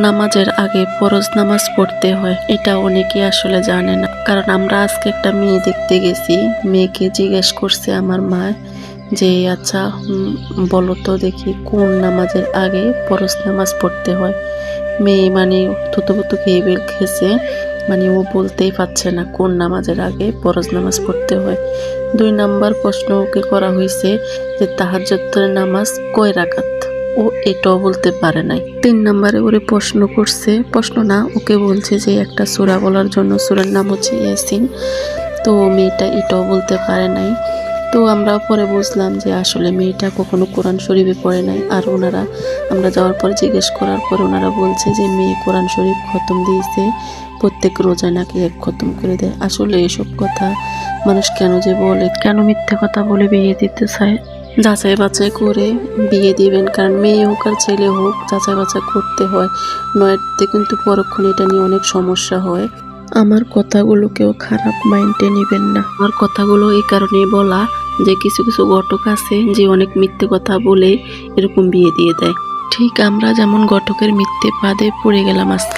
নামাজের আগে ফরজ নামাজ পড়তে হয়, এটা অনেকেই আসলে জানে না। কারণ আমরা আজকে একটা মেয়ে দেখতে গেছি, মেয়েকে জিজ্ঞেস করছে আমার মা যে আচ্ছা বলো তো দেখি কোন নামাজের আগে ফরজ নামাজ পড়তে হয়। মেয়ে মানে থুতুপুতু খেয়ে বের খেয়েছে, মানে ও বলতেই পারছে না কোন নামাজের আগে ফরজ নামাজ পড়তে হয়। 2 নাম্বার প্রশ্ন ওকে করা হয়েছে যে তাহাজ্জুদের নামাজ কয় রাকাত, ও এটাও বলতে পারে নাই। 3 নাম্বারে ওরে প্রশ্ন করছে, প্রশ্ন না ওকে বলছে যে একটা সূরা বলার জন্য, সূরার নাম হচ্ছে ইয়াসিন। তো মেয়েটা এটাও বলতে পারে নাই। তো আমরা পরে বুঝলাম যে আসলে মেয়েটা কখনো কোরআন শরীফে পড়ে নাই। আর ওনারা আমরা যাওয়ার পর জিজ্ঞেস করার পর ওনারা বলছে যে মেয়ে কোরআন শরীফ খতম দিয়েছে, প্রত্যেক রোজায় নাকি 1 খতম করে দেয়। আসলে এসব কথা মানুষ কেন যে বলে, কেন মিথ্যে কথা বলে বিয়ে দিতে চায়? যাচাই বাছাই করে বিয়ে দিবেন, কারণ মেয়ে হোক আর ছেলে হোক যাচাই বাছাই করতে হয়, নয়তো কিন্তু পরক্ষণে এটা নিয়ে অনেক সমস্যা হয়। আমার কথাগুলো কেউ খারাপ মাইন্ডে নেবেন না। আমার কথাগুলো এই কারণেই বলা যে কিছু কিছু ঘটক আছে যে অনেক মিথ্যে কথা বলে এরকম বিয়ে দিয়ে দেয়। ঠিক আমরা যেমন ঘটকের মিথ্যে ফাঁদে পড়ে গেলাম আজকে।